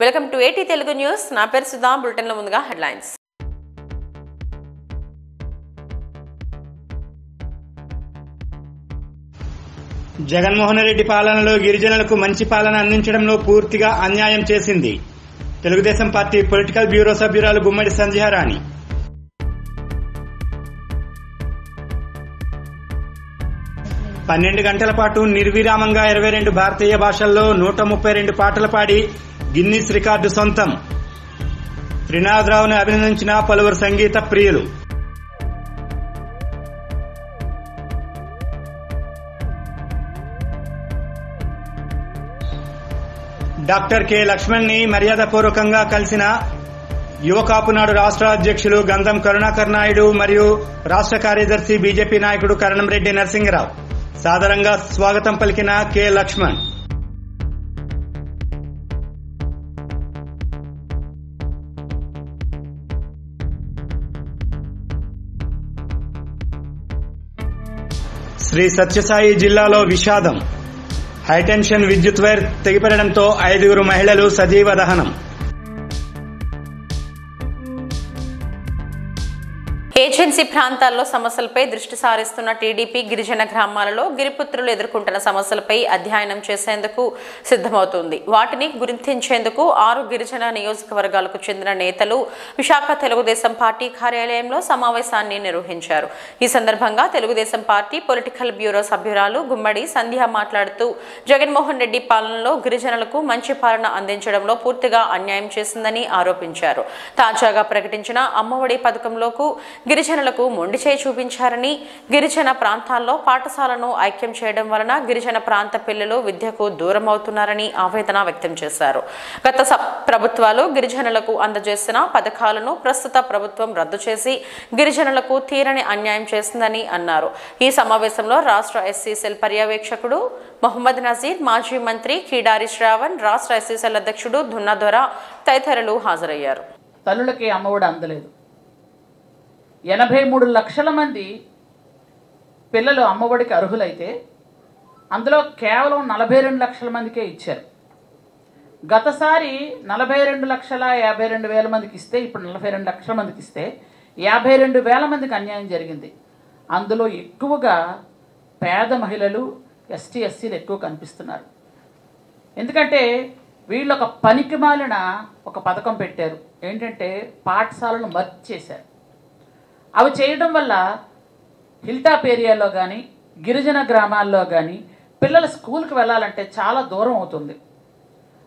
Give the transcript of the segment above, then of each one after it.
Welcome to ఏటీ Telugu news. నా పేరు సుధా. బులెటిన్లో ముందుగా హెడ్లైన్స్. జగన్మోహన్ రెడ్డి పాలనలో గిరిజనులకు మంచి పాలన అందించడంలో పూర్తిగా అన్యాయం చేసింది తెలుగుదేశం పార్టీ పొలిటికల్ బ్యూరో సభ్యురాలు గుమ్మడి సంధ్యారాణి. పన్నెండు గంటల పాటు నిర్విరామంగా 22 భారతీయ భాషల్లో 132 పాటలు పాడి గిన్నిస్ రికార్డు సొంతం. త్రినాథరావును అభినందించిన పలువురు సంగీత ప్రియులు. డాక్టర్ కె లక్ష్మణ్ ని మర్యాదపూర్వకంగా కలిసిన యువకాపునాడు రాష్ట్ర అధ్యక్షులు గంధం కరుణాకర్ నాయుడు మరియు రాష్ట్ర కార్యదర్శి బీజేపీ నాయకుడు కరణంరెడ్డి నరసింగరావు. సాదరంగా స్వాగతం పలికిన కె లక్ష్మణ్. శ్రీ సత్యసాయి జిల్లాలో విషాదం. హైటెన్షన్ విద్యుత్ వైర్ తెగిపడడంతో 5 మహిళలు సజీవ దహనం. ఏజెన్సీ ప్రాంతాల్లో సమస్యలపై దృష్టి సారిస్తున్న టీడీపీ గిరిజన గ్రామాలలో గిరిపుత్రులు ఎదుర్కొంటున్న సమస్యలపై అధ్యయనం చేసేందుకు సిద్దమవుతుంది. వాటిని గుర్తించేందుకు 6 గిరిజన నియోజకవర్గాలకు చెందిన నేతలు విశాఖ తెలుగుదేశం పార్టీ కార్యాలయంలో సమావేశాన్ని నిర్వహించారు. ఈ సందర్భంగా తెలుగుదేశం పార్టీ పొలిటికల్ బ్యూరో సభ్యురాలు గుమ్మడి సంధ్య మాట్లాడుతూ జగన్మోహన్ రెడ్డి పాలనలో గిరిజనులకు మంచి పాలన అందించడంలో పూర్తిగా అన్యాయం చేసిందని ఆరోపించారు. తాజాగా ప్రకటించిన అమ్మఒడి పథకంలోకి గిరిజనులకు మొండి చేయి చూపించారని, గిరిజన ప్రాంతాల్లో పాఠశాలను ఐక్యం చేయడం వలన గిరిజన ప్రాంత పిల్లలు విద్యకు దూరం అవుతున్నారని ఆవేదన వ్యక్తం చేశారు. గత ప్రభుత్వాలు గిరిజనులకు అందజేసిన పథకాలను ప్రస్తుత ప్రభుత్వం రద్దు చేసి గిరిజనులకు తీరని అన్యాయం చేసిందని అన్నారు. ఈ సమావేశంలో రాష్ట్ర ఎస్సీ సెల్ పర్యవేక్షకుడు మొహమ్మద్ నజీర్, మాజీ మంత్రి కీడారి శ్రావణ్, రాష్ట్ర ఎస్సీ సెల్ అధ్యక్షుడు దున్నదొర తదితరులు హాజరయ్యారు. తల్లులకి అమ్మఒడి అందలేదు. 83 లక్షల మంది పిల్లలు అమ్మఒడికి అర్హులైతే అందులో కేవలం 42 లక్షల మందికే ఇచ్చారు. గతసారి 42,52,000 మందికి ఇస్తే ఇప్పుడు 42 లక్షల మందికి ఇస్తే 52,000 మందికి అన్యాయం జరిగింది. అందులో ఎక్కువగా పేద మహిళలు, ఎస్టీ ఎస్సీలు ఎక్కువ కనిపిస్తున్నారు. ఎందుకంటే వీళ్ళు ఒక పనికిమాలిన ఒక పథకం పెట్టారు. ఏంటంటే పాఠశాలను మర్చి చేశారు. అవి చేయడం వల్ల హిల్టాప్ ఏరియాలో కానీ గిరిజన గ్రామాల్లో కానీ పిల్లలు స్కూల్కి వెళ్ళాలంటే చాలా దూరం అవుతుంది.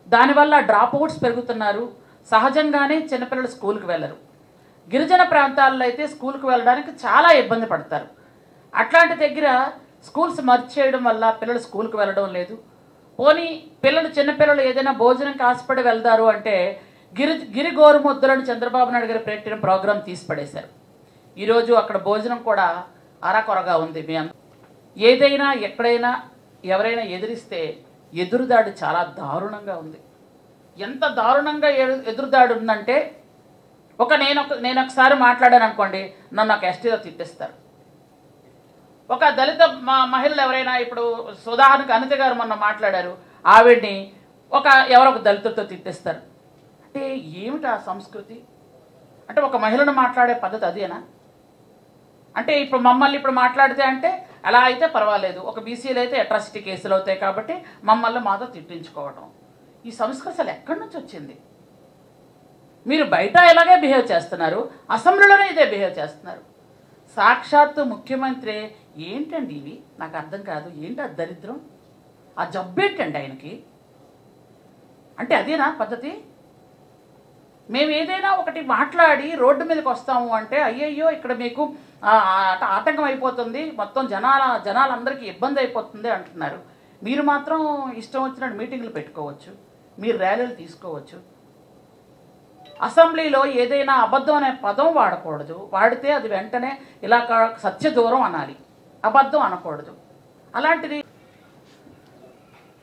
దానివల్ల డ్రాప్ అవుట్స్ పెరుగుతున్నారు. సహజంగానే చిన్నపిల్లలు స్కూల్కి వెళ్ళరు. గిరిజన ప్రాంతాల్లో అయితే స్కూల్కి వెళ్ళడానికి చాలా ఇబ్బంది పడతారు. అట్లాంటి దగ్గర స్కూల్స్ మర్చి చేయడం వల్ల పిల్లలు స్కూల్కి వెళ్ళడం లేదు. పోనీ చిన్నపిల్లలు ఏదైనా భోజనంకి ఆశపడి వెళ్తారు అంటే గిరి గోరుముద్దలను చంద్రబాబు నాయుడు గారు పెట్టిన ప్రోగ్రాం తీసి పడేశారు. ఈరోజు అక్కడ భోజనం కూడా అరకొరగా ఉంది. ఏదైనా ఎక్కడైనా ఎవరైనా ఎదిరిస్తే ఎదురుదాడి చాలా దారుణంగా ఉంది. ఎంత దారుణంగా ఎదురుదాడి ఉందంటే నేను ఒకసారి మాట్లాడాను అనుకోండి, నన్ను ఒక ఎస్టీలో తిట్టేస్తారు. ఒక దళిత మహిళలు ఎవరైనా, ఇప్పుడు ఉదాహరణకు అనిత గారు మొన్న మాట్లాడారు, ఆవిడ్ని ఎవరో ఒక దళితులతో తిట్టేస్తారు. అంటే ఏమిటి ఆ సంస్కృతి? అంటే ఒక మహిళను మాట్లాడే పద్ధతి అదేనా? అంటే ఇప్పుడు మమ్మల్ని మాట్లాడితే అంటే అలా అయితే పర్వాలేదు, ఒక బీసీలు అయితే అట్రాసిటీ కేసులు అవుతాయి కాబట్టి మమ్మల్ని మాతో తిట్టించుకోవడం. ఈ సంస్కృతి అసలు ఎక్కడి నుంచి వచ్చింది? మీరు బయట ఇలాగే బిహేవ్ చేస్తున్నారు, అసెంబ్లీలోనే ఇదే బిహేవ్ చేస్తున్నారు. సాక్షాత్తు ముఖ్యమంత్రి ఏంటండి ఇవి? నాకు అర్థం కాదు. ఏంటి ఆ దరిద్రం? ఆ జబ్బేంటండి ఆయనకి? అంటే అదేనా పద్ధతి? మేము ఏదైనా ఒకటి మాట్లాడి రోడ్డు మీదకి వస్తాము అంటే అయ్యయ్యో ఇక్కడ మీకు ఆటంకం అయిపోతుంది, మొత్తం జనాలందరికీ ఇబ్బంది అయిపోతుంది అంటున్నారు. మీరు మాత్రం ఇష్టం వచ్చినట్టు మీటింగ్లు పెట్టుకోవచ్చు, మీరు ర్యాలీలు తీసుకోవచ్చు. అసెంబ్లీలో ఏదైనా అబద్ధం అనే పదం వాడకూడదు. వాడితే అది వెంటనే ఇలా సత్య దూరం అనాలి, అబద్ధం అనకూడదు. అలాంటిది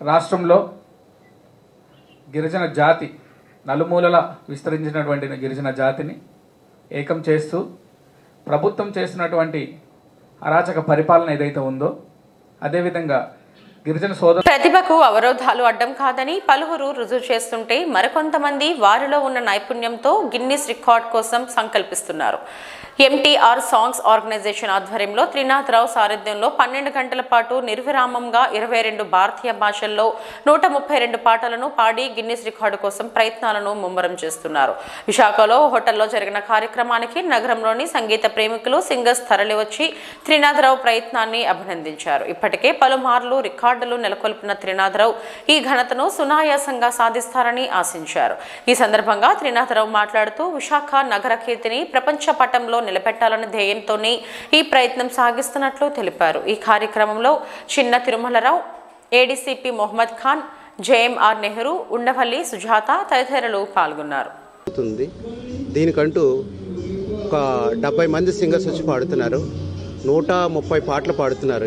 రాష్ట్రంలో గిరిజన జాతి నలుమూలల విస్తరించినటువంటి గిరిజన జాతిని ఏకం చేస్తూ ప్రభుత్వం చేస్తున్నటువంటి అరాచక పరిపాలన ఏదైతే ఉందో అదేవిధంగా గిరిజన సోదరు ప్రతిభకు అవరోధాలు అడ్డం కాదని పలువురు రుజువు చేస్తుంటే మరికొంతమంది వారిలో ఉన్న నైపుణ్యంతో గిన్నిస్ రికార్డ్ కోసం సంకల్పిస్తున్నారు. ఎంటీఆర్ సాంగ్స్ ఆర్గనైజేషన్ ఆధ్వర్యంలో త్రినాథరావు సారథ్యంలో 12 గంటల పాటు నిర్విరామంగా 22 భారతీయ భాషల్లో 132 పాటలను పాడి గిన్నిస్ రికార్డు కోసం ప్రయత్నాలను ముమ్మరం చేస్తున్నారు. విశాఖలో హోటల్లో జరిగిన కార్యక్రమానికి నగరంలోని సంగీత ప్రేమికులు, సింగర్స్ తరలివచ్చి త్రినాథరావు ప్రయత్నాన్ని అభినందించారు. ఇప్పటికే పలుమార్లు రికార్డులు నెలకొల్పిన త్రినాథరావు ఈ ఘనతను సునాయాసంగా సాధిస్తారని ఆశించారు. ఈ సందర్భంగా త్రినాథరావు మాట్లాడుతూ విశాఖ నగర కీర్తిని ప్రపంచ పటంలో నిలబెట్టాలనే ధ్యేయంతోనే ఈ ప్రయత్నం సాగిస్తున్నట్లు తెలిపారు. ఈ కార్యక్రమంలో చిన్న తిరుమలరావు, ఏడీసీపీ మొహమ్మద్ ఖాన్, జేఎంఆర్ నెహ్రూ, ఉండవల్లి సుజాత తదితరులు పాల్గొన్నారు. దీనికంటూ ఒక 70 మంది సింగర్స్ వచ్చి పాడుతున్నారు. 130 పాటలు పాడుతున్నారు.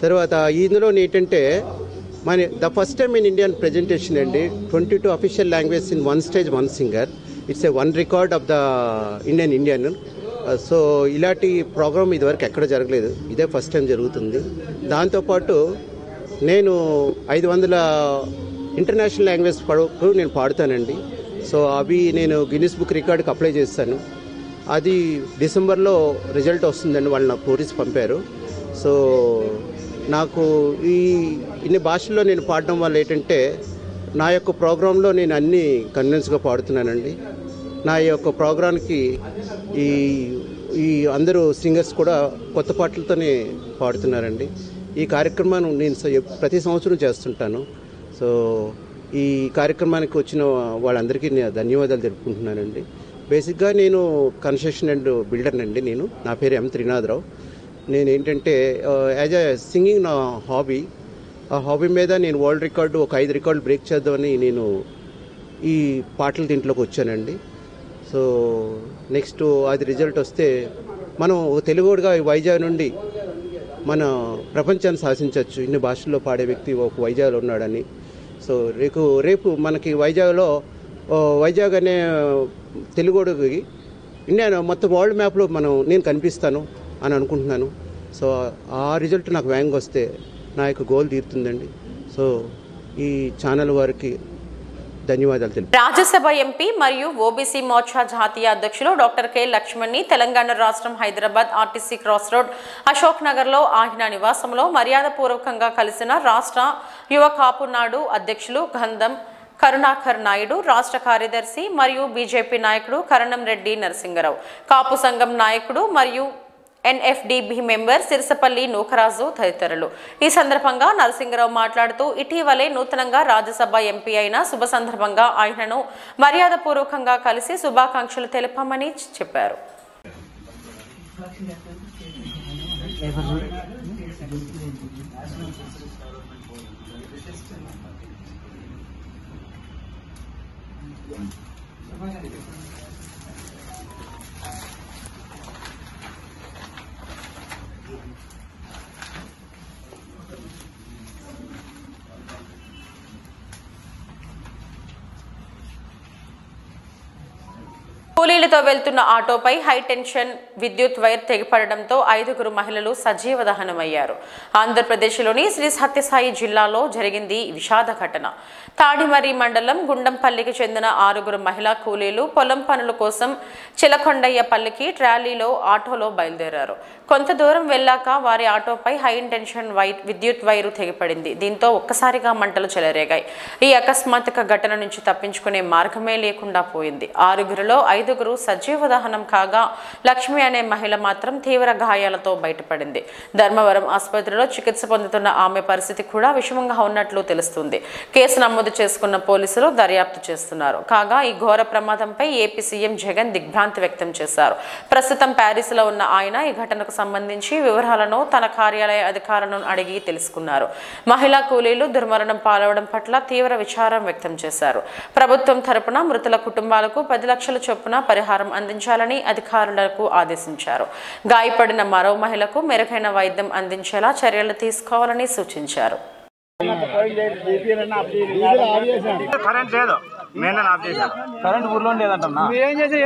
తర్వాత ఇందులో ఏంటంటే the first time in Indian presentation అండి. 22 official language in one stage one singer. It's a one record of the Indian. So ఇలాంటి ప్రోగ్రామ్ ఇదివరకు ఎక్కడ జరగలేదు. ఇదే ఫస్ట్ టైం జరుగుతుంది. దాంతోపాటు నేను 500 ఇంటర్నేషనల్ లాంగ్వేజ్ వరకు నేను పాడుతానండి. సో అవి నేను గిన్నిస్ బుక్ రికార్డుకి అప్లై చేస్తాను. అది డిసెంబర్లో రిజల్ట్ వస్తుందండి. వాళ్ళు నాకు నోటీస్ పంపారు. సో నాకు ఇన్ని భాషల్లో నేను పాడడం వల్ల ఏంటంటే నా యొక్క ప్రోగ్రాంలో నేను అన్నీ కన్విన్స్గా పాడుతున్నానండి. నా యొక్క ప్రోగ్రాంకి ఈ అందరూ సింగర్స్ కూడా కొత్త పాటలతోనే పాడుతున్నారండి. ఈ కార్యక్రమాన్ని నేను ప్రతి సంవత్సరం చేస్తుంటాను. సో ఈ కార్యక్రమానికి వచ్చిన వాళ్ళందరికీ నేను ధన్యవాదాలు తెలుపుకుంటున్నానండి. బేసిక్గా నేను కన్స్ట్రక్షన్ అండ్ బిల్డర్ అండి. నా పేరు ఎం త్రినాథరావు. నేను ఏంటంటే యాజ్ ఎ సింగింగ్ నా హాబీ. ఆ హాబీ మీద నేను వరల్డ్ రికార్డు ఒక 5 రికార్డులు బ్రేక్ చేద్దామని నేను ఈ పాటల దీంట్లోకి వచ్చానండి. సో నెక్స్ట్ అది రిజల్ట్ వస్తే మనం తెలుగుగా వైజాగ్ నుండి మన ప్రపంచాన్ని శాసించవచ్చు. ఇన్ని భాషల్లో పాడే వ్యక్తి ఒక వైజాగ్లో ఉన్నాడని. సో రేపు మనకి వైజాగ్ అనే తెలుగుడికి ఇండియా మొత్తం వరల్డ్ మ్యాప్లో నేను కనిపిస్తాను అని అనుకుంటున్నాను. సో ఆ రిజల్ట్ నాకు వేగంగా వస్తే నా యొక్క గోల్ తీరుతుందండి. సో ఈ ఛానల్ వారికి ధన్యవాదాలు తెలుపు. రాజ్యసభ ఎంపీ మరియు ఓబీసీ మోర్చా జాతీయ అధ్యక్షులు డాక్టర్ కె లక్ష్మణ్ని తెలంగాణ రాష్ట్రం Hyderabad RTC cross road Ashok నగర్లో ఆయన నివాసంలో మర్యాదపూర్వకంగా కలిసిన రాష్ట్ర యువ కాపు నాడు అధ్యక్షులు గంధం కరుణాకర్ నాయుడు, రాష్ట్ర కార్యదర్శి మరియు బీజేపీ నాయకుడు కరణం రెడ్డి నరసింగరావు, కాపు సంఘం నాయకుడు మరియు ఎన్ఎఫ్డిబి మెంబర్ సిరిసపల్లి నూకరాజు తదితరులు. ఈ సందర్భంగా నరసింగరావు మాట్లాడుతూ ఇటీవలే నూతనంగా రాజ్యసభ ఎంపీ అయిన శుభ సందర్భంగా ఆయనను మర్యాదపూర్వకంగా కలిసి శుభాకాంక్షలు తెలిపామని చెప్పారు. కూలీలతో వెళ్తున్న ఆటోపై హైటెన్షన్ విద్యుత్ వైర్ తెగిపడడంతో 5 మహిళలు సజీవ దహనమయ్యారు. ఆంధ్రప్రదేశ్లోని శ్రీ సత్యసాయి జిల్లాలో జరిగింది విషాద ఘటన. తాడిమర్రి మండలం గుండంపల్లికి చెందిన 6 మహిళా కూలీలు పొలం పనుల కోసం చిలకొండయ్యపల్లికి ట్రాలీలో ఆటోలో బయలుదేరారు. కొంత దూరం వెళ్లాక వారి ఆటోపై హైటెన్షన్ విద్యుత్ వైరు తెగిపడింది. దీంతో ఒక్కసారిగా మంటలు చెలరేగాయి. ఈ అకస్మాత్తుక ఘటన నుంచి తప్పించుకునే మార్గమే లేకుండా పోయింది. 6లో 5 సజీవ దహనం కాగా లక్ష్మి అనే మహిళ మాత్రం తీవ్ర గాయాలతో బయటపడింది. ధర్మవరం ఆసుపత్రిలో చికిత్స పొందుతున్న ఆమె పరిస్థితి కూడా విషమంగా ఉన్నట్లు తెలుస్తుంది. కేసు నమోదు చేసుకున్న పోలీసులు దర్యాప్తు చేస్తున్నారు. కాగా ఈ ఘోర ప్రమాదంపై ఏపీ సీఎం జగన్ దిగ్భ్రాంతి వ్యక్తం చేశారు. ప్రస్తుతం ప్యారిస్ లో ఉన్న ఆయన ఈ ఘటనకు సంబంధించి వివరాలను తన కార్యాలయ అధికారులను అడిగి తెలుసుకున్నారు. మహిళా కూలీలు దుర్మరణం పాలవడం పట్ల తీవ్ర విచారం వ్యక్తం చేశారు. ప్రభుత్వం తరపున మృతుల కుటుంబాలకు 10 లక్షల చొప్పున పరిహారం అందించాలని అధికారులకు ఆదేశించారు. గాయపడిన మరో మహిళకు మెరుగైన వైద్యం అందించేలా చర్యలు తీసుకోవాలని సూచించారు. కరెంట్ ఊర్లో లేదంటన్నా ఏం చేసే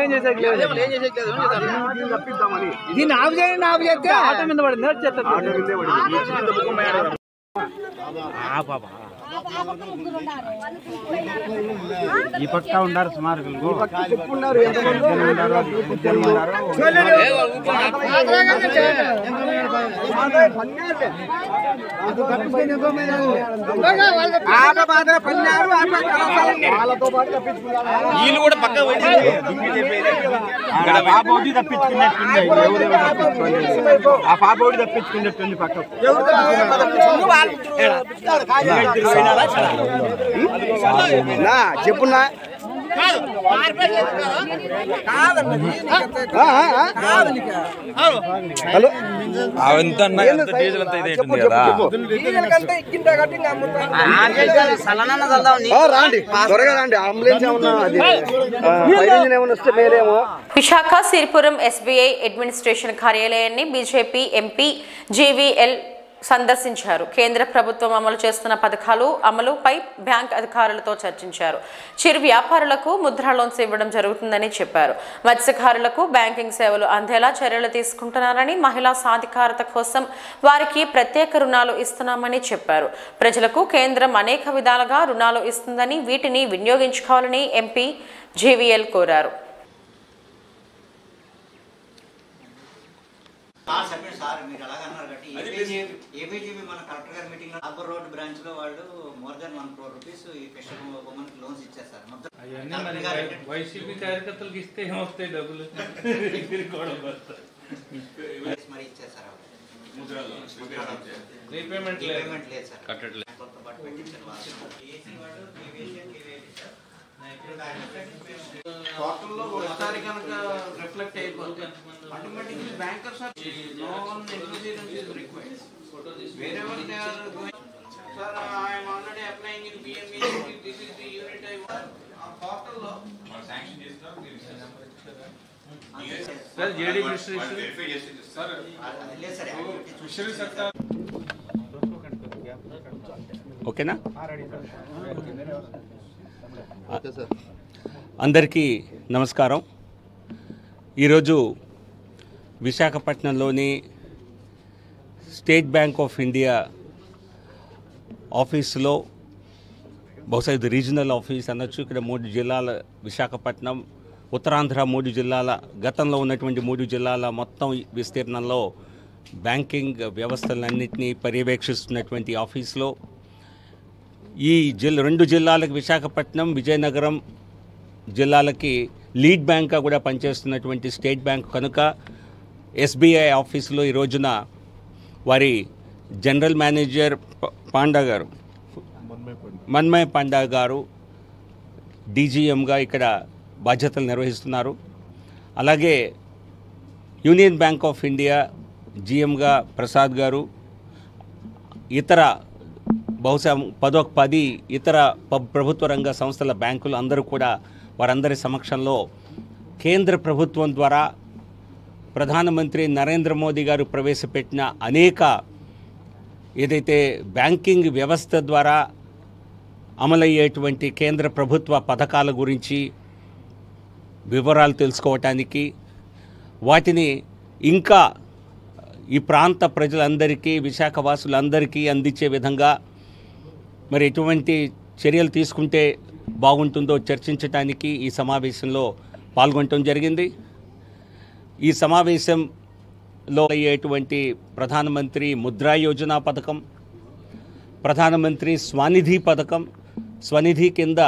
దీన్ని ఆఫ్ చేయండి. ఆఫ్ చేస్తే ఆటో మీద పడింది. ఈ పక్క ఉండారు స్మారకులు వీళ్ళు కూడా పక్క పాపి తప్పించుకున్నట్టుంది ఆ పాపి తప్పించుకున్నట్టుంది పక్క చెప్పున్నా హలో డీజిల్ అంతా ఇదే కదా రండి త్వరగా రండి అంబులెన్స్ ఏమన్నా ఏమన్నా వస్తే మీరేమో. విశాఖ సిరిపురం ఎస్బీఐ అడ్మినిస్ట్రేషన్ కార్యాలయాన్ని బీజేపీ ఎంపీ జీవీఎల్ సందర్శించారు. కేంద్ర ప్రభుత్వం అమలు చేస్తున్న పథకాలు అమలుపై బ్యాంక్ అధికారులతో చర్చించారు. చిరు వ్యాపారులకు ముద్రా లోన్స్ ఇవ్వడం జరుగుతుందని చెప్పారు. మత్స్యకారులకు బ్యాంకింగ్ సేవలు అందేలా చర్యలు తీసుకుంటున్నారని, మహిళా సాధికారత కోసం వారికి ప్రత్యేక రుణాలు ఇస్తున్నామని చెప్పారు. ప్రజలకు కేంద్రం అనేక విధాలుగా రుణాలు ఇస్తుందని, వీటిని వినియోగించుకోవాలని ఎంపీ జీవీఎల్ కోరారు. సార్ మీరు అలాగన్నారు కాబట్టి ఏబీజీబీ మన కలెక్టర్ గారి మీటింగ్ లో అబ్బర్ రోడ్ బ్రాంచ్ లో వాళ్ళు మోర్ దాన్ 1 crore రూపీస్ ఈ స్పెషల్ ఉమెన్ లోన్స్ ఇచ్చేస్తారు. వైసీపీ కార్యకర్తలకు ఇస్తే ఏమొస్తాయి డబ్బులు మరి ఇచ్చేస్తారు. రీపేమెంట్ లేదు సార్, కట్టట్లేదు. టోటల్లో ఒకసారి కనుక రిఫ్లెక్ట్ అయిపోతే automatically bankers are no one negligence is required. Wherever they are going, sir, I am already applying in PME. This is the unit I want. Portal sanction chesina sir JD registration sir లేదు sir, fishery sector ఓకేనా. అందరికీ నమస్కారం. ఈరోజు విశాఖపట్నంలోని state bank of India ఆఫీసులో, బహుశా ఇది regional office అనొచ్చు, ఇక్కడ 3 జిల్లాల విశాఖపట్నం, ఉత్తరాంధ్ర 3 జిల్లాల, గతంలో ఉన్నటువంటి 3 జిల్లాల మొత్తం విస్తీర్ణంలో బ్యాంకింగ్ వ్యవస్థలన్నింటినీ పర్యవేక్షిస్తున్నటువంటి ఆఫీస్లో ఈ 2 జిల్లాలకు, విశాఖపట్నం, విజయనగరం జిల్లాలకి లీడ్ బ్యాంక్గా కూడా పనిచేస్తున్నటువంటి స్టేట్ బ్యాంక్ కనుక ఎస్బీఐ ఆఫీసులో ఈ రోజున వారి జనరల్ మేనేజర్ మన్మయ్ పాండా గారు డీజీఎంగా ఇక్కడ బాధ్యతలు నిర్వహిస్తున్నారు. అలాగే యూనియన్ బ్యాంక్ ఆఫ్ ఇండియా జీఎంగా ప్రసాద్ గారు, ఇతర బహుశా 10 ఇతర ప్రభుత్వ రంగ సంస్థల బ్యాంకులు అందరూ కూడా వారందరి సమక్షంలో కేంద్ర ప్రభుత్వం ద్వారా ప్రధానమంత్రి నరేంద్ర మోదీ గారు ప్రవేశపెట్టిన అనేక ఏదైతే బ్యాంకింగ్ వ్యవస్థ ద్వారా అమలయ్యేటువంటి కేంద్ర ప్రభుత్వ పథకాల గురించి వివరాలు తెలుసుకోవటానికి, వాటిని ఇంకా ఈ ప్రాంత ప్రజలందరికీ, విశాఖవాసులందరికీ అందించే విధంగా మరి ఎటువంటి చర్యలు తీసుకుంటే బాగుంటుందో చర్చించడానికి ఈ సమావేశంలో పాల్గొనడం జరిగింది. ఈ సమావేశంలో అయ్యేటువంటి ప్రధానమంత్రి ముద్రా యోజన పథకం, ప్రధానమంత్రి స్వనిధి పథకం, స్వనిధి కింద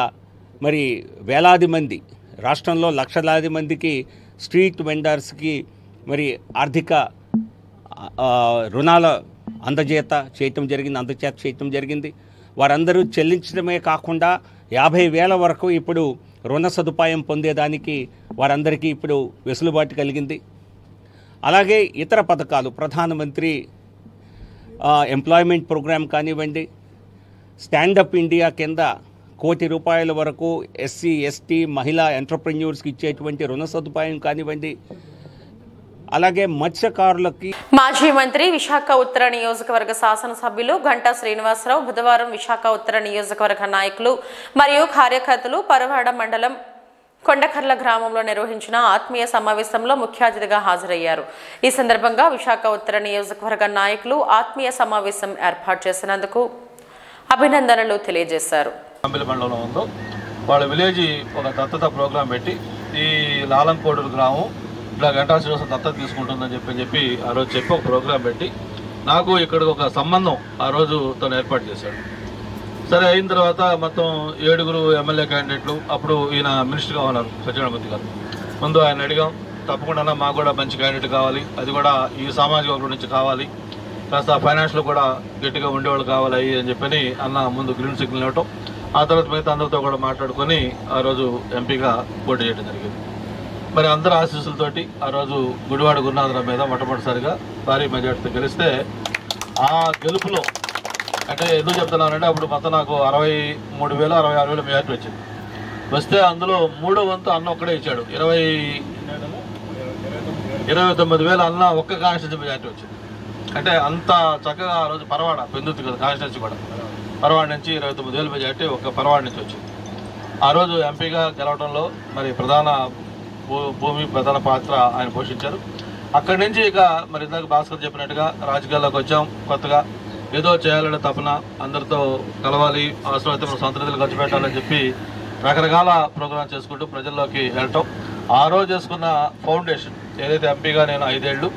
మరి వేలాది మంది, రాష్ట్రంలో లక్షలాది మందికి స్ట్రీట్ వెండర్స్కి మరి ఆర్థిక రుణాల అందజేత చేయటం జరిగింది. వారందరూ చెల్లించడమే కాకుండా 50,000 వరకు ఇప్పుడు రుణ సదుపాయం పొందేదానికి వారందరికీ ఇప్పుడు వెసులుబాటు కలిగింది. అలాగే ఇతర పథకాలు, ప్రధానమంత్రి ఎంప్లాయ్మెంట్ ప్రోగ్రామ్ కానివ్వండి, స్టాండప్ ఇండియా కింద ₹1 కోటి వరకు ఎస్సీ ఎస్టీ మహిళా ఎంటర్ప్రెన్యూర్స్కి ఇచ్చేటువంటి రుణ సదుపాయం కానివ్వండి, అలాగే మత్స్యకారులకి. మాజీ మంత్రి, విశాఖ ఉత్తర నియోజకవర్గ శాసనసభ్యులు గంటా శ్రీనివాసరావు బుధవారం విశాఖ ఉత్తర నియోజకవర్గ నాయకులు మరియు కార్యకర్తలు పరవాడ మండలం కొండకర్ల గ్రామంలో నిర్వహించిన ఆత్మీయ సమావేశంలో ముఖ్య అతిథిగా హాజరయ్యారు. ఈ సందర్భంగా విశాఖ ఉత్తర నియోజకవర్గ నాయకులు ఆత్మీయ సమావేశం ఏర్పాటు చేసినందుకు అభినందనలు తెలియజేశారు. మండలంలో ఉందో వాళ్ళ విలేజ్ ఒక దత్తత ప్రోగ్రాం పెట్టి ఈ లాలంకోడూరు గ్రామం ఇలా గంటా శ్రీనివాసం దత్తత తీసుకుంటుందని చెప్పి ఆ రోజు చెప్పి ఒక ప్రోగ్రాం పెట్టి నాకు ఇక్కడ ఒక సంబంధం ఆ రోజు తను ఏర్పాటు చేశాడు. సరే అయిన తర్వాత మొత్తం 7 ఎమ్మెల్యే క్యాండిడేట్లు, అప్పుడు ఈయన మినిస్టర్గా ఉన్నారు సత్యనారాయణ గారు. ముందు ఆయన అడిగాం, తప్పకుండా మాకు కూడా మంచి క్యాండిడేట్ కావాలి, అది కూడా ఈ సామాజిక వర్గం నుంచి కావాలి, కాస్త ఫైనాన్షియల్ కూడా గట్టిగా ఉండేవాళ్ళు కావాలి అని చెప్పని అన్న ముందు గ్రీన్ సిగ్నల్ ఇవ్వటం. ఆ తర్వాత మిగతా అందరితో కూడా మాట్లాడుకొని ఆ రోజు ఎంపీగా పోటీ చేయడం జరిగింది. మరి అందరి ఆశీస్సులతోటి ఆ రోజు గుడివాడ గురునాథరావు మీద మొట్టమొదటిసారిగా భారీ మెజార్టీతో గెలిస్తే ఆ గెలుపులో అంటే ఎందుకు చెప్తున్నానంటే అప్పుడు మొత్తం నాకు 63,000 66,000 మెజార్టీ వచ్చింది. వస్తే అందులో 3వ వంతు అన్న ఒక్కడే ఇచ్చాడు. 29,000 అన్న ఒక్క కాన్స్టిట్యూన్సీ మెజార్టీ వచ్చింది. అంటే అంత చక్కగా ఆ రోజు పరవాడ పెందుతు కదా కాన్స్టిట్యూన్సీ కూడా, పరవాడ నుంచి 29,000 మెజార్టీ ఒక్క పరవాడ నుంచి వచ్చింది. ఆ రోజు ఎంపీగా గెలవడంలో మరి ప్రధాన పాత్ర ఆయన పోషించారు. అక్కడి నుంచి ఇక మరి ఇందాక భాస్కర్ చెప్పినట్టుగా రాజకీయాల్లోకి వచ్చాం. కొత్తగా ఏదో చేయాలనే తపన, అందరితో కలవాలి, అవసరమైతే మన సొంత నిధులు ఖర్చు పెట్టాలని చెప్పి రకరకాల ప్రోగ్రాం చేసుకుంటూ ప్రజల్లోకి వెళ్ళటం. ఆ రోజు చేసుకున్న ఫౌండేషన్ ఏదైతే ఎంపీగా నేను 5 ఏళ్ళు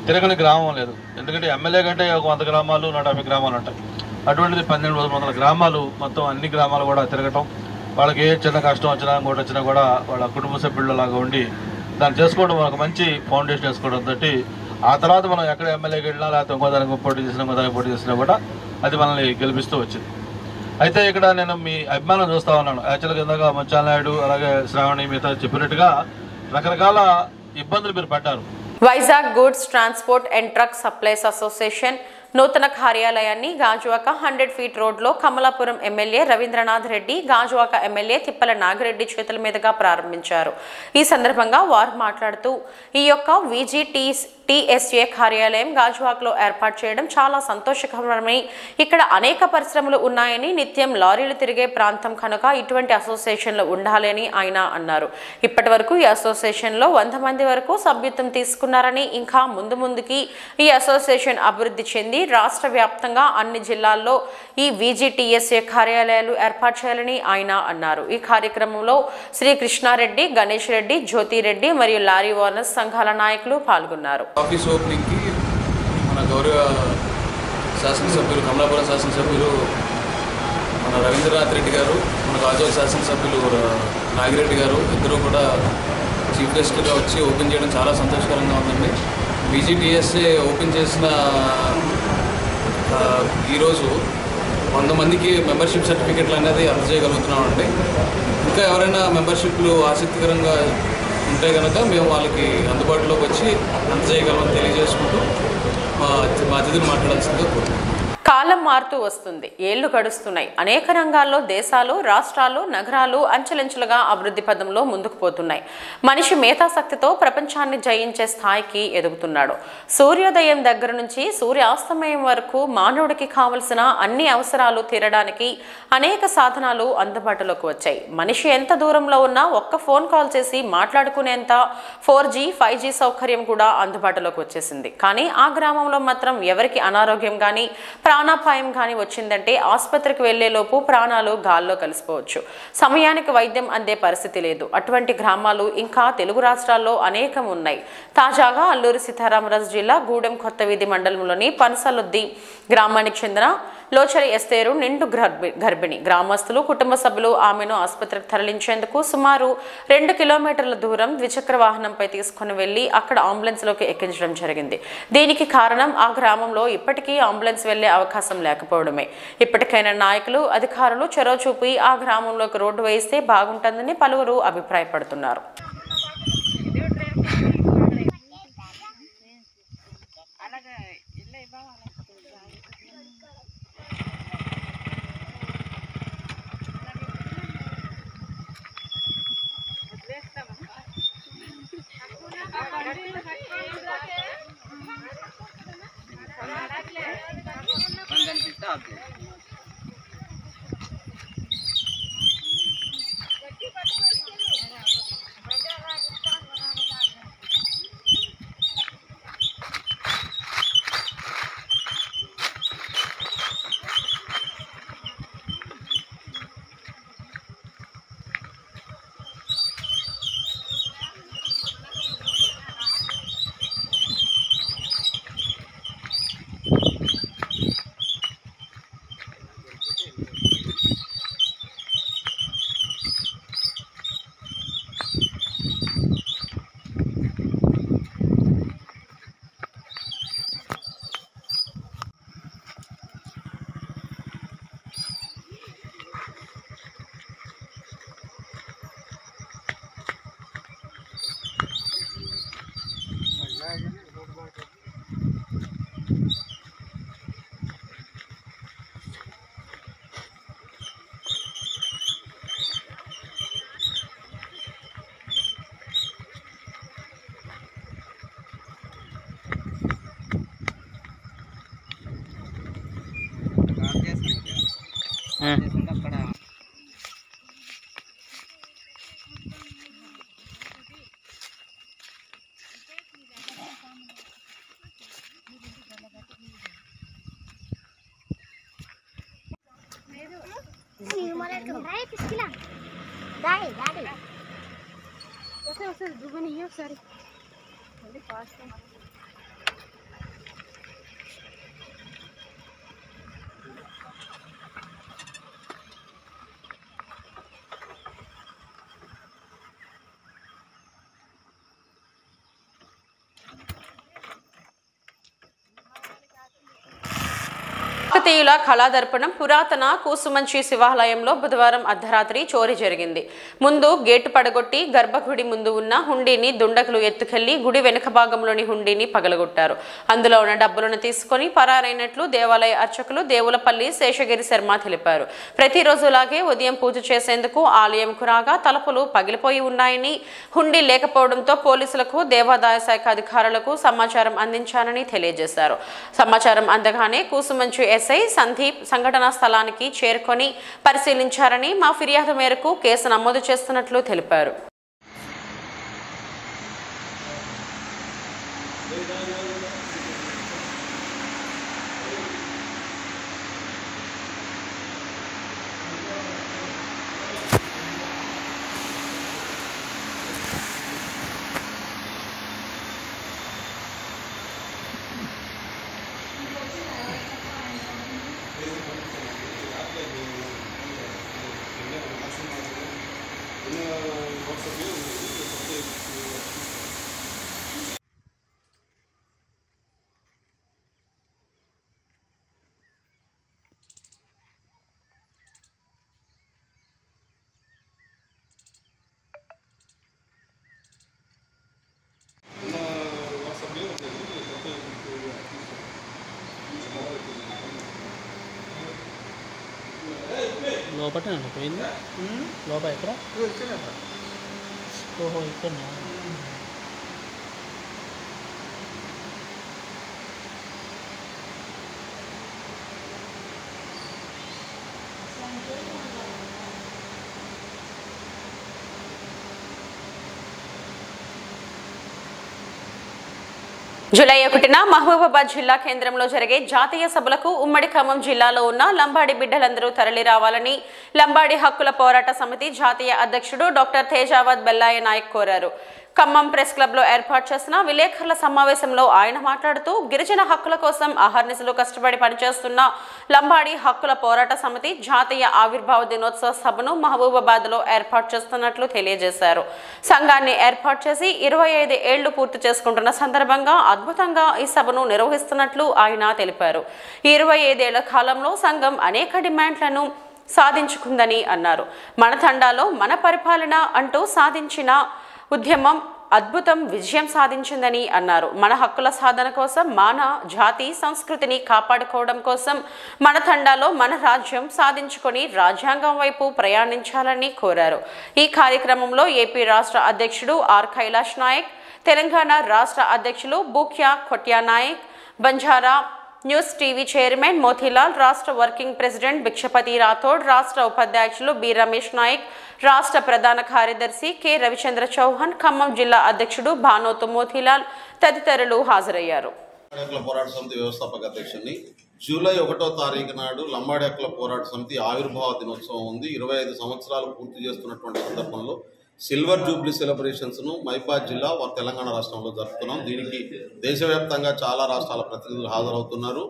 తిరగని గ్రామం లేదు. ఎందుకంటే ఎమ్మెల్యే కంటే ఒక 100 గ్రామాలు 150 గ్రామాలు ఉంటాయి. అటువంటిది 1,200 గ్రామాలు, మొత్తం అన్ని గ్రామాలు కూడా తిరగటం. వాళ్ళకి ఏ చిన్న కష్టం వచ్చినా ఇంకోటి వచ్చినా కూడా వాళ్ళ కుటుంబ సభ్యులలాగా ఉండి దాన్ని చేసుకోవడం, ఒక మంచి ఫౌండేషన్ వేసుకోవడంతో ఆ తర్వాత మనం ఎక్కడ ఎమ్మెల్యేకి వెళ్ళినా లేకపోతే ఇంకో దానికి పోటీ చేసినా కూడా అది మనల్ని గెలిపిస్తూ వచ్చింది. అయితే ఇక్కడ నేను మీ అభిమానం చూస్తూ ఉన్నాను. యాక్చువల్గా ఇందాక మంచాల నాయుడు అలాగే శ్రావణి మిగతా చెప్పినట్టుగా రకరకాల ఇబ్బందులు మీరు పడ్డారు. Vizag goods transport and truck supplies association నూతన కార్యాలయాన్ని గాజువాక 100 ఫీట్ రోడ్లో కమలాపురం ఎమ్మెల్యే రవీంద్రనాథ్ రెడ్డి, గాజువాక ఎమ్మెల్యే తిప్పల నాగిరెడ్డి చేతుల మీదుగా ప్రారంభించారు. ఈ సందర్భంగా వారు మాట్లాడుతూ ఈ యొక్క VGTSA కార్యాలయం గాజువాకలో ఏర్పాటు చేయడం చాలా సంతోషకరమని, ఇక్కడ అనేక పరిశ్రమలు ఉన్నాయని, నిత్యం లారీలు తిరిగే ప్రాంతం కనుక ఇటువంటి అసోసియేషన్లు ఉండాలని ఆయన అన్నారు. ఇప్పటి వరకు ఈ అసోసియేషన్లో 100 మంది వరకు సభ్యత్వం తీసుకున్నారని, ఇంకా ముందుకి ఈ అసోసియేషన్ అభివృద్ధి చెంది రాష్ట్ర వ్యాప్తంగా అన్ని జిల్లాల్లో ఈ VGTSA కార్యాలయాలు ఏర్పాటు చేయాలని ఆయన అన్నారు. ఈ కార్యక్రమంలో శ్రీ కృష్ణారెడ్డి, గణేష్ రెడ్డి, జ్యోతిరెడ్డి మరియు లారీ ఓనర్స్ సంఘాల నాయకులు పాల్గొన్నారు. ఆఫీస్ ఓపెనింగ్ కి మన గౌరవ శాసనసభ్యులు కమలాపురం శాసనసభ్యులు మన రవీంద్రనాథ్ రెడ్డి గారు, మన గాజువాక శాసనసభ్యులు నాగిరెడ్డి గారు ఇద్దరు కూడా చీఫ్ గెస్ట్గా వచ్చి ఓపెన్ చేయడం చాలా సంతోషకరంగా ఉందండి. VGTSA ఓపెన్ చేసిన ఈరోజు 100 మందికి మెంబర్షిప్ సర్టిఫికెట్లు అనేది అందజేయగలుగుతున్నామండి. ఇంకా ఎవరైనా మెంబర్షిప్లు ఆసక్తికరంగా ఉంటే కనుక మేము వాళ్ళకి అందుబాటులోకి వచ్చి అందజేయగలమని తెలియజేసుకుంటూ మా అతిథిని మాట్లాడాల్సిందిగా కోరుతున్నాం. కాలం మారుతూ వస్తుంది, ఏళ్లు గడుస్తున్నాయి. అనేక రంగాల్లో దేశాలు, రాష్ట్రాలు, నగరాలు అంచెలంచెలుగా అభివృద్ధి పదంలో ముందుకు పోతున్నాయి. మనిషి మేధాశక్తితో ప్రపంచాన్ని జయించే స్థాయికి ఎదుగుతున్నాడు. సూర్యోదయం దగ్గర నుంచి సూర్యాస్తమయం వరకు మానవుడికి కావలసిన అన్ని అవసరాలు తీరడానికి అనేక సాధనాలు అందుబాటులోకి వచ్చాయి. మనిషి ఎంత దూరంలో ఉన్నా ఒక్క ఫోన్ కాల్ చేసి మాట్లాడుకునేంత 4G, 5G సౌకర్యం కూడా అందుబాటులోకి వచ్చేసింది. కానీ ఆ గ్రామంలో మాత్రం ఎవరికి అనారోగ్యం కానీ ప్రాణాపాయం కానీ వచ్చిందంటే ఆసుపత్రికి వెళ్లేలోపు ప్రాణాలు గాల్లో కలిసిపోవచ్చు. సమయానికి వైద్యం అందే పరిస్థితి లేదు. అటువంటి గ్రామాలు ఇంకా తెలుగు రాష్ట్రాల్లో అనేకం ఉన్నాయి. తాజాగా అల్లూరి సీతారామరాజు జిల్లా గూడెం కొత్తవీధి మండలంలోని పనసలొద్ది గ్రామానికి చెందిన లోచరి ఎస్తేరు నిండు గర్భిణి. గ్రామస్తులు, కుటుంబ సభ్యులు ఆమెను ఆసుపత్రికి తరలించేందుకు సుమారు 2 కిలోమీటర్ల దూరం ద్విచక్ర వాహనంపై తీసుకుని వెళ్లి అక్కడ అంబులెన్స్ లోకి ఎక్కించడం జరిగింది. దీనికి కారణం ఆ గ్రామంలో ఇప్పటికీ అంబులెన్స్ వెళ్లే అవకాశం లేకపోవడమే. ఇప్పటికైనా నాయకులు, అధికారులు చొరవ చూపి ఆ గ్రామంలోకి రోడ్డు వేయిస్తే బాగుంటుందని పలువురు అభిప్రాయపడుతున్నారు. అక్కడ ఒకసారి కాకతీయుల కళాదర్పణం పురాతన కూసుమంచి శివాలయంలో బుధవారం అర్ధరాత్రి చోరీ జరిగింది. ముందు గేటు పడగొట్టి గర్భగుడి ముందు ఉన్న హుండీని దుండగులు ఎత్తుకెళ్లి గుడి వెనుక భాగంలోని హుండీని పగలగొట్టారు. అందులో ఉన్న డబ్బులను తీసుకుని పరారైనట్లు దేవాలయ అర్చకులు దేవులపల్లి శేషగిరి శర్మ తెలిపారు. ప్రతిరోజులాగే ఉదయం పూజ చేసేందుకు ఆలయంకు రాగా తలుపులు పగిలిపోయి ఉన్నాయని, హుండీ లేకపోవడంతో పోలీసులకు దేవాదాయ శాఖ అధికారులకు సమాచారం అందించానని తెలియజేశారు. సమాచారం అందగానే కూసుమంచి ఎస్ఐ సందీప్ సంఘటనా స్థలానికి చేరుకొని పరిశీలించారని, మా ఫిర్యాదు మేరకు కేసు నమోదు చేస్తున్నట్లు తెలిపారు. లోపల పోయింది లోపల ఎక్కడ ఓహో ఇక్కడ జూలై 1న మహబూబాబాద్ జిల్లా కేంద్రంలో జరిగే జాతీయ సభలకు ఉమ్మడి ఖమ్మం జిల్లాలో ఉన్న లంబాడి బిడ్డలందరూ తరలి రావాలని లంబాడి హక్కుల పోరాట సమితి జాతీయ అధ్యక్షుడు డాక్టర్ తేజావత్ బెల్లాయ నాయక్ కోరారు. ఖమ్మం ప్రెస్ క్లబ్ లో ఏర్పాటు చేసిన విలేకరుల సమావేశంలో ఆయన మాట్లాడుతూ గిరిజన హక్కుల కోసం అహర్నిశలు కష్టపడి పనిచేస్తున్న లంబాడి హక్కుల పోరాట సమితి జాతీయ ఆవిర్భావ దినోత్సవ సభను మహబూబాబాద్ లో ఏర్పాటు చేస్తున్నట్లు తెలియజేశారు. సంఘాన్ని ఏర్పాటు చేసి 25 ఏళ్లు పూర్తి చేసుకుంటున్న సందర్భంగా అద్భుతంగా ఈ సభను నిర్వహిస్తున్నట్లు ఆయన తెలిపారు. 25 ఏళ్ల కాలంలో సంఘం అనేక డిమాండ్లను సాధించుకుందని అన్నారు. మన తండాలో మన పరిపాలన అంటూ సాధించిన ఉద్యమం అద్భుతం విజయం సాధించిందని అన్నారు. మన హక్కుల సాధన కోసం మన జాతి సంస్కృతిని కాపాడుకోవడం కోసం మన తండాలో మన రాజ్యం సాధించుకొని రాజ్యాంగం వైపు ప్రయాణించాలని కోరారు. ఈ కార్యక్రమంలో ఏపీ రాష్ట్ర అధ్యక్షుడు ఆర్ కైలాష్ నాయక్, తెలంగాణ రాష్ట్ర అధ్యక్షులు Bhukya Kotya Naik, Banjara news TV chairman Motilal, రాష్ట్ర వర్కింగ్ ప్రెసిడెంట్ భిక్షపతి రాథోడ్, రాష్ట్ర ఉపాధ్యక్షులు బి రమేష్ నాయక్, రాష్ట్ర ప్రధాన కార్యదర్శి కె రవిచంద్ర చౌహాన్, ఖమ్మం జిల్లా అధ్యక్షుడు భానోతు మోతీలాల్ తదితరులు హాజరయ్యారు. పోరాట సమితి వ్యవస్థాపక అధ్యక్షుడిని. జూలై 1వ తారీఖు నాడు లంబాడి హక్కుల పోరాట సమితి ఆవిర్భావ దినోత్సవం ఉంది. 25 సంవత్సరాలు పూర్తి చేస్తున్నటువంటి సందర్భంలో సిల్వర్ జూబ్లీ సెలబ్రేషన్స్ను మైబాద్ జిల్లా తెలంగాణ రాష్ట్రంలో జరుపుతున్నాం. దీనికి దేశవ్యాప్తంగా చాలా రాష్ట్రాల ప్రతినిధులు హాజరవుతున్నారు.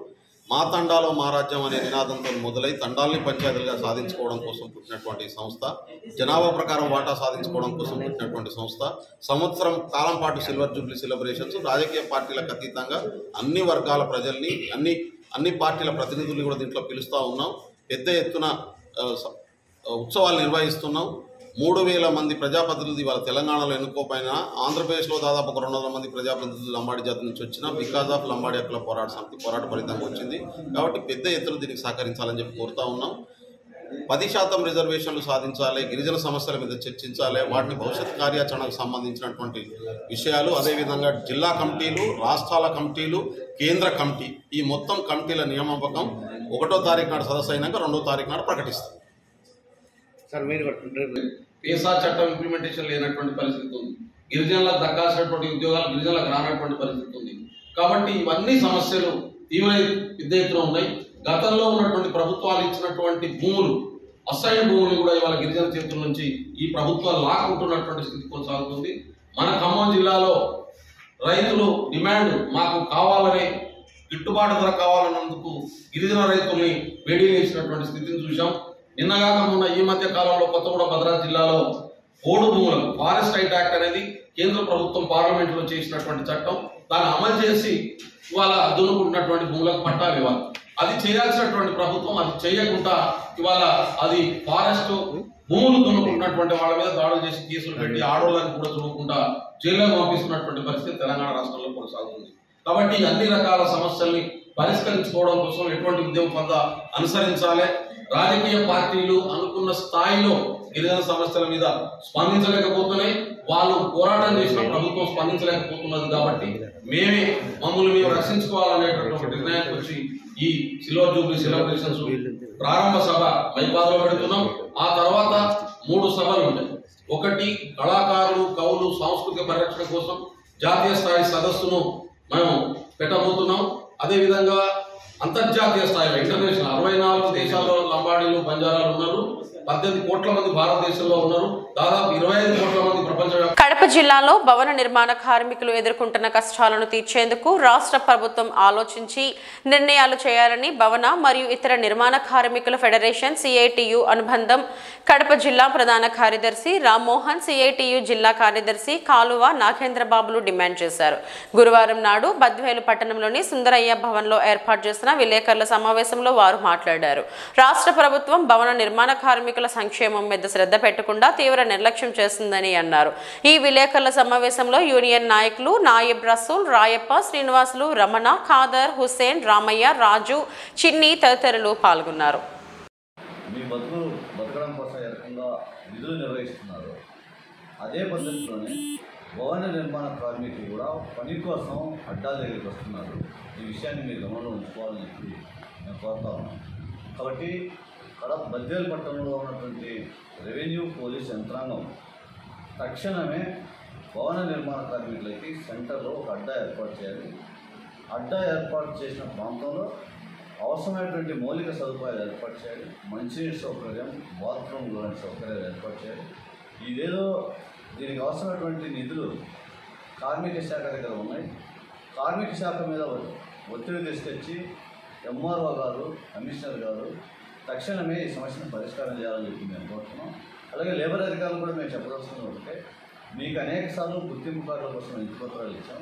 మా తండాలో మా రాజ్యం అనే నినాదంతో మొదలై తండాల్ని పంచాయతీలుగా సాధించుకోవడం కోసం పుట్టినటువంటి సంస్థ, జనాభా ప్రకారం వాటా సాధించుకోవడం కోసం పుట్టినటువంటి సంస్థ. సంవత్సరం కాలం పాటు సిల్వర్ జూబ్లీ సెలబ్రేషన్స్ రాజకీయ పార్టీలకు అతీతంగా అన్ని వర్గాల ప్రజల్ని అన్ని పార్టీల ప్రతినిధుల్ని కూడా దీంట్లో పిలుస్తూ ఉన్నాం. పెద్ద ఎత్తున ఉత్సవాలు నిర్వహిస్తున్నాం. 3000 మంది ప్రజాప్రతినిధులు ఇవాళ తెలంగాణలో ఎన్నుకోపోయినా ఆంధ్రప్రదేశ్లో దాదాపు ఒక 200 మంది ప్రజాప్రతినిధులు లంబాడి జాతి నుంచి వచ్చిన బికాజ్ ఆఫ్ లంబాడి హక్కుల పోరాట సమితి పోరాట ఫలితంగా వచ్చింది. కాబట్టి పెద్ద ఎత్తున దీనికి సహకరించాలని చెప్పి కోరుతా ఉన్నాం. 10% రిజర్వేషన్లు సాధించాలి, గిరిజన సమస్యల మీద చర్చించాలి, వాటిని భవిష్యత్ కార్యాచరణకు సంబంధించినటువంటి విషయాలు, అదేవిధంగా జిల్లా కమిటీలు, రాష్ట్రాల కమిటీలు, కేంద్ర కమిటీ, ఈ మొత్తం కమిటీల నియామకం 1వ తారీఖు నాడు సదస్సు అయినాక 2వ తారీఖు నాడు ప్రకటిస్తారు. పేసా చట్టం ఇంప్లిమెంటేషన్ లేనటువంటి పరిస్థితి ఉంది. గిరిజనులకు దక్కాల్సినటువంటి ఉద్యోగాలు గిరిజనులకు రానటువంటి పరిస్థితి ఉంది. కాబట్టి ఇవన్నీ సమస్యలు తీవ్ర పెద్ద ఎత్తున ఉన్నాయి. గతంలో ఉన్నటువంటి ప్రభుత్వాలు ఇచ్చినటువంటి భూములు, అసైన్ భూములు కూడా ఇవాళ గిరిజన చేతుల నుంచి ఈ ప్రభుత్వాలు లాక్కుంటున్నటువంటి స్థితి కొనసాగుతుంది. మన ఖమ్మం జిల్లాలో రైతులు డిమాండ్ మాకు కావాలనే, గిట్టుబాటు ధర కావాలన్నందుకు గిరిజన రైతుల్ని వేడివేసినటువంటి స్థితిని చూసాం. నిన్నగాక మొన్న ఈ మధ్య కాలంలో కొత్తగూడెం భద్రాద్రి జిల్లాలో పోడు భూములకు ఫారెస్ట్ రైట్ యాక్ట్ అనేది కేంద్ర ప్రభుత్వం పార్లమెంట్లో చేసినటువంటి చట్టం, దాన్ని అమలు చేసి ఇవాళ దున్నుకుంటున్నటువంటి భూములకు పట్టాలు ఇవ్వాలి. అది చేయాల్సినటువంటి ప్రభుత్వం అది చేయకుండా ఇవాళ అది ఫారెస్ట్ భూములు దున్నుకుంటున్నటువంటి వాళ్ళ మీద దాడులు చేసి కేసులు పెట్టి ఆడోళ్ళని కూడా చూడకుండా జైల్లో పంపిస్తున్నటువంటి పరిస్థితి తెలంగాణ రాష్ట్రంలో కొనసాగుతుంది. కాబట్టి అన్ని రకాల సమస్యల్ని పరిష్కరించుకోవడం కోసం ఎటువంటి ఉద్యమ పద్ధ అనుసరించాలి. రాజకీయ పార్టీలు అనుకున్న స్థాయిలో గిరిజన సమస్యల మీద స్పందించలేకపోతున్నాయి. వాళ్ళు పోరాటం చేసిన ప్రభుత్వం స్పందించలేకపోతున్నది. కాబట్టి మమ్మల్ని మేము రక్షించుకోవాలనేటటువంటి నిర్ణయానికి వచ్చి ఈ సిల్వర్ జూబ్లీ సెలబ్రేషన్స్ ప్రారంభ సభ మైబాద్లో పెడుతున్నాం. ఆ తర్వాత 3 సభలు ఉంటాయి. ఒకటి కళాకారులు, కవులు, సాంస్కృతిక పరిరక్షణ కోసం జాతీయ స్థాయి సదస్సును మేము పెట్టబోతున్నాం. అదేవిధంగా అంతర్జాతీయ స్థాయిలో ఇంటర్నేషనల్ 64 దేశాల్లో లంబాడీలు, బంజారాలు ఉన్నారు. 18 కోట్ల మంది భారతదేశంలో ఉన్నారు. దాదాపు 25 కోట్ల మంది ప్రపంచవ్యాప్తంగా. కడప జిల్లాలో భవన నిర్మాణ కార్మికులు ఎదుర్కొంటున్న కష్టాలను తీర్చేందుకు రాష్ట్ర ప్రభుత్వం ఆలోచించి నిర్ణయాలు చేయాలని భవన మరియు ఇతర నిర్మాణ కార్మికుల ఫెడరేషన్ సిఐటియు అనుబంధం కడప జిల్లా ప్రధాన కార్యదర్శి రామ్మోహన్, సిఐటియు జిల్లా కార్యదర్శి కాలువ నాగేంద్రబాబులు డిమాండ్ చేశారు. గురువారం నాడు బద్వేలు పట్టణంలోని సుందరయ్య భవన్లో ఏర్పాటు చేసిన విలేకరుల సమావేశంలో వారు మాట్లాడారు. రాష్ట్ర ప్రభుత్వం భవన నిర్మాణ కార్మికుల సంక్షేమం మీద శ్రద్ధ పెట్టకుండా తీవ్ర నిర్లక్ష్యం చేస్తుందని అన్నారు. ఈ విలేకరుల సమావేశంలో యూనియన్ నాయకులు నాయబ్ రసూల్, రాయప్ప, శ్రీనివాసులు, రమణ, ఖాదర్, హుస్సేన్, రామయ్య, రాజు, చిన్ని తదితరులు పాల్గొన్నారు. మీ బతకడం కోసం ఏ రకంగా విధులు నిర్వహిస్తున్నారు అదే పద్ధతిలోనే భవన నిర్మాణ కార్మికులు కూడా పని కోసం అడ్డాల దగ్గరికి వస్తున్నారు. ఈ విషయాన్ని మీరు గమనంలో ఉంచుకోవాలని చెప్పి నేను కోరుతా ఉన్నాను. కాబట్టి బద్వేలు పట్టణంలో ఉన్నటువంటి రెవెన్యూ పోలీస్ యంత్రాంగం తక్షణమే భవన నిర్మాణ కార్మికులకి సెంటర్లో ఒక అడ్డా ఏర్పాటు చేయాలి. అడ్డా ఏర్పాటు చేసిన ప్రాంతంలో అవసరమైనటువంటి మౌలిక సదుపాయాలు ఏర్పాటు చేయాలి. మంచినీటి సౌకర్యం, బాత్రూమ్ లాంటి సౌకర్యాలు ఏర్పాటు చేయాలి. ఇదేదో దీనికి అవసరమైనటువంటి నిధులు కార్మిక శాఖ దగ్గర ఉన్నాయి. కార్మిక శాఖ మీద ఒత్తిడి తీసుకొచ్చి ఎంఆర్ఓ గారు, కమిషనర్ గారు తక్షణమే ఈ సమస్యను పరిష్కారం చేయాలని చెప్పి మేము కోరుతున్నాం. అలాగే లేబర్ అధికారులు కూడా మేము చెప్పదలుచుకున్న ఒకటే, మీకు అనేక సార్లు గుర్తింపు కార్డుల కోసం ఇంటిపత్రాలు ఇచ్చాం.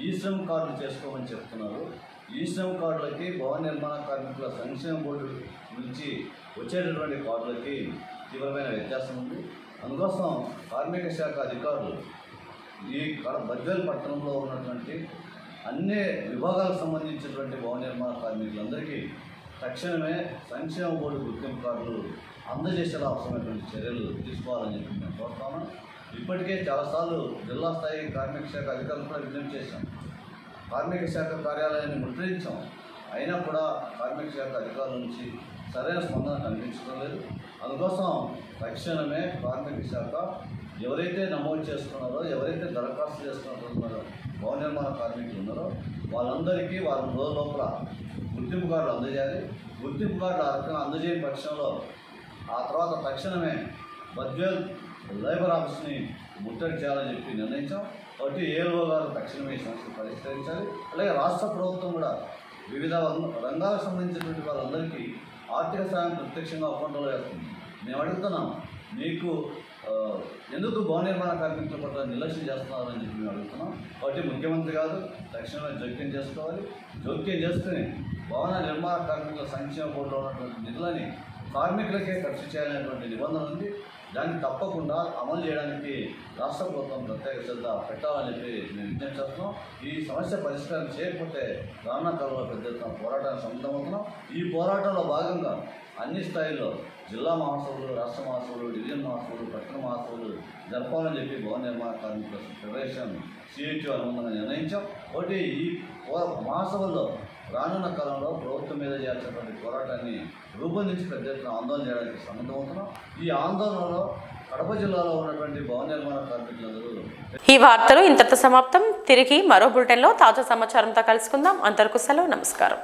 ఈ శ్రమ్ కార్డులు చేసుకోమని చెప్తున్నారు. ఈ శ్రమ్ కార్డులకి భవన నిర్మాణ కార్మికుల సంక్షేమ బోర్డు నుంచి వచ్చేటటువంటి కార్డులకి తీవ్రమైన వ్యత్యాసం ఉంది. అందుకోసం కార్మిక శాఖ అధికారులు ఈ బద్వేలు పట్టణంలో ఉన్నటువంటి అన్ని విభాగాలకు సంబంధించినటువంటి భవన నిర్మాణ కార్మికులందరికీ తక్షణమే సంక్షేమ బోర్డు గుర్తింపు కార్డులు అందజేసేలా అవసరమైనటువంటి చర్యలు తీసుకోవాలని చెప్పి మేము కోరుతాము. ఇప్పటికే చాలాసార్లు జిల్లా స్థాయి కార్మిక శాఖ అధికారులు కూడా విజ్ఞప్తి చేశాం. కార్మిక శాఖ కార్యాలయాన్ని ముద్రించాం. అయినా కూడా కార్మిక శాఖ అధికారుల నుంచి సరైన స్పందన కనిపించడం లేదు. అందుకోసం తక్షణమే కార్మిక శాఖ ఎవరైతే నమోదు చేస్తున్నారో, ఎవరైతే దరఖాస్తు చేసుకున్నారో భవన నిర్మాణ కార్మికులు ఉన్నారో వాళ్ళందరికీ వారం రోజుల లోపల గుర్తింపు కార్డులు అందజేయాలి. గుర్తింపు కార్డులు ఆ రకంగా అందజేయని పక్షంలో ఆ తర్వాత తక్షణమే బద్వేల్ లేబర్ ఆఫీస్ని ముట్టడి చేయాలని చెప్పి నిర్ణయించాం. కాబట్టి ఏఓ గారు తక్షణమే ఈ సమస్యను పరిష్కరించాలి. అలాగే రాష్ట్ర ప్రభుత్వం కూడా వివిధ రంగాలకు సంబంధించినటువంటి వాళ్ళందరికీ ఆర్థిక సాయం ప్రత్యక్షంగా అకౌంట్లో వేస్తుంది. మేము అడుగుతున్నాం, మీకు ఎందుకు భవన నిర్మాణ కార్మికుల పట్ల నిర్లక్ష్యం చేస్తున్నారని చెప్పి మేము అడుగుతున్నాం. కాబట్టి ముఖ్యమంత్రి గారు తక్షణమే జోక్యం చేసుకోవాలి. జోక్యం చేసుకుని భవన నిర్మాణ కార్మికుల సంక్షేమ బోర్డులో ఉన్నటువంటి నిధులని కార్మికులకే ఖర్చు చేయాలనేటువంటి నిబంధన ఉంది. దాన్ని తప్పకుండా అమలు చేయడానికి రాష్ట్ర ప్రభుత్వం ప్రత్యేక శ్రద్ధ పెట్టాలని చెప్పి మేము విజ్ఞప్తి చేస్తున్నాం. ఈ సమస్య పరిష్కారం చేయకపోతే రానున్న కాలంలో పెద్ద ఎత్తున పోరాటానికి సన్నద్ధమవుతున్నాం. ఈ పోరాటంలో భాగంగా అన్ని స్థాయిల్లో జిల్లా మహాసభలు, రాష్ట్ర మహాసభలు, డివిజన్ మహాసభలు, పట్టణ మహాసభలు జరపాలని చెప్పి భవన నిర్మాణ కార్మికుల ఫెడరేషన్ సిఐటి అనుబంధంగా నిర్ణయించాం. ఒకటి ఈ మహాసభల్లో రానున్న కాలంలో ప్రభుత్వం మీద చేయాల్సినటువంటి పోరాటాన్ని రూపొందించి పెద్ద ఎత్తున ఆందోళన చేయడానికి సన్నద్ధమవుతున్నాం. ఈ ఆందోళనలో కడప జిల్లాలో ఉన్నటువంటి భవన నిర్మాణ కార్మికులందరూ. ఈ వార్తలు ఇంతటితో సమాప్తం. తిరిగి మరో బులెటిన్లో తాజా సమాచారంతో కలుసుకుందాం. అంతవరకు సెలవు. నమస్కారం.